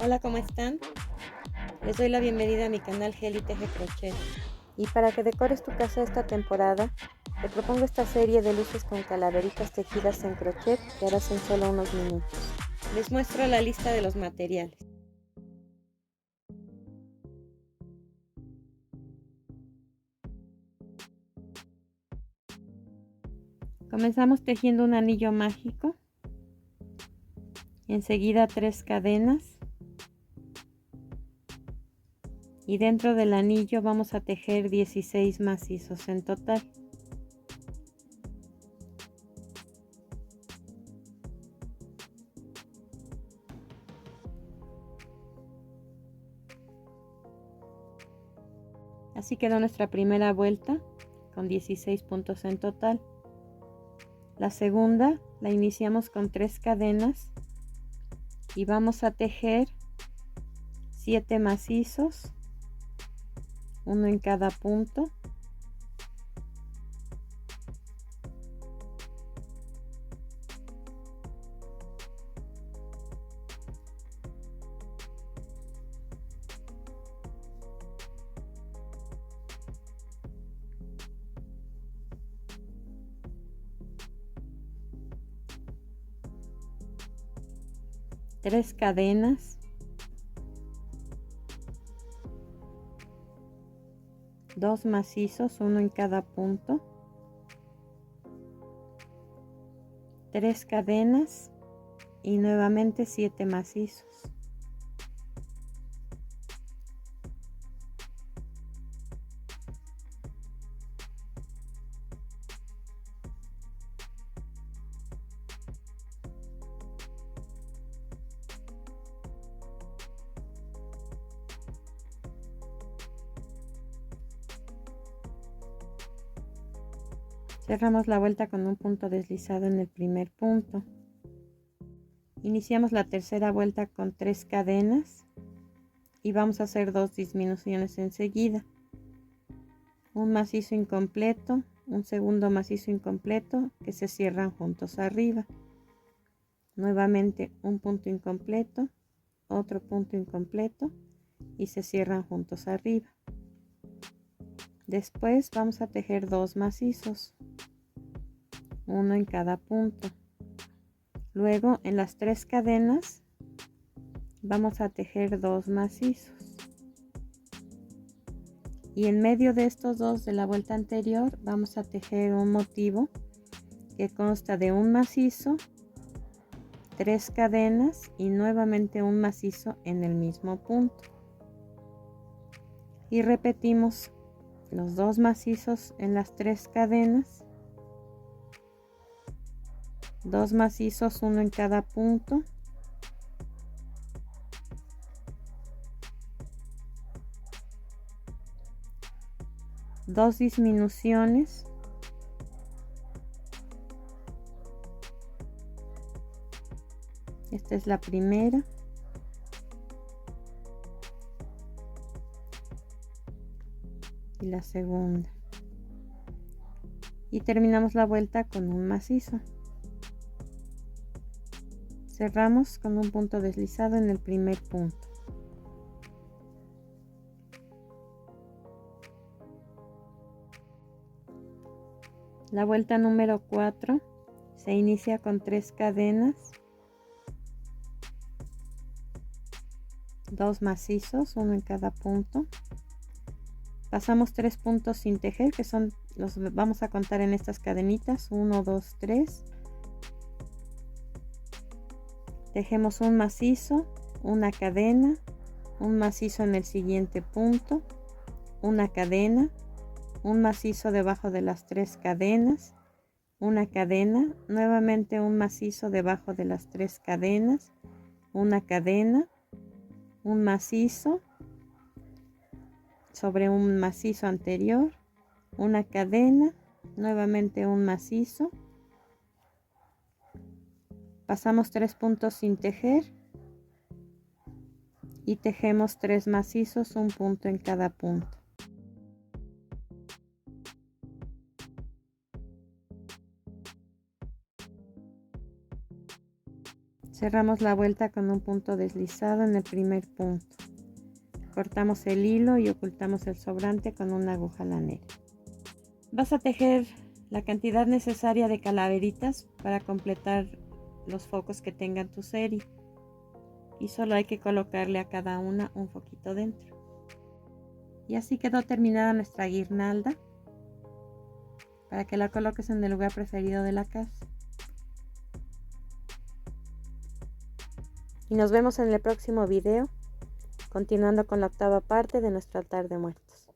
Hola, ¿cómo están? Les doy la bienvenida a mi canal Geli Teje Crochet. Y para que decores tu casa esta temporada, te propongo esta serie de luces con calaveritas tejidas en crochet que harás en solo unos minutos. Les muestro la lista de los materiales. Comenzamos tejiendo un anillo mágico, enseguida 3 cadenas y dentro del anillo vamos a tejer 16 macizos en total. Así quedó nuestra primera vuelta con 16 puntos en total. La segunda la iniciamos con 3 cadenas y vamos a tejer 7 macizos, uno en cada punto. Tres cadenas, 2 macizos, uno en cada punto, 3 cadenas y nuevamente 7 macizos. Cerramos la vuelta con un punto deslizado en el primer punto. Iniciamos la tercera vuelta con 3 cadenas y vamos a hacer 2 disminuciones enseguida. Un macizo incompleto, un segundo macizo incompleto que se cierran juntos arriba. Nuevamente un punto incompleto, otro punto incompleto y se cierran juntos arriba. Después vamos a tejer 2 macizos, uno en cada punto. Luego en las 3 cadenas vamos a tejer 2 macizos y en medio de estos dos de la vuelta anterior vamos a tejer un motivo que consta de un macizo, 3 cadenas y nuevamente un macizo en el mismo punto, y repetimos los 2 macizos en las 3 cadenas, 2 macizos, uno en cada punto, dos disminuciones, esta es la primera, y la segunda, y terminamos la vuelta con un macizo. Cerramos con un punto deslizado en el primer punto. La vuelta número 4 se inicia con 3 cadenas, 2 macizos, uno en cada punto. Pasamos 3 puntos sin tejer, que son los vamos a contar en estas cadenitas, 1, 2, 3. Tejemos un macizo, una cadena, un macizo en el siguiente punto, una cadena, un macizo debajo de las 3 cadenas, una cadena, nuevamente un macizo debajo de las 3 cadenas, una cadena, un macizo sobre un macizo anterior, una cadena, nuevamente un macizo. Pasamos 3 puntos sin tejer y tejemos 3 macizos, un punto en cada punto. Cerramos la vuelta con un punto deslizado en el primer punto. Cortamos el hilo y ocultamos el sobrante con una aguja lanera. Vas a tejer la cantidad necesaria de calaveritas para completar los focos que tengan tu serie. Y solo hay que colocarle a cada una un foquito dentro. Y así quedó terminada nuestra guirnalda, para que la coloques en el lugar preferido de la casa. Y nos vemos en el próximo video, continuando con la octava parte de nuestro altar de muertos.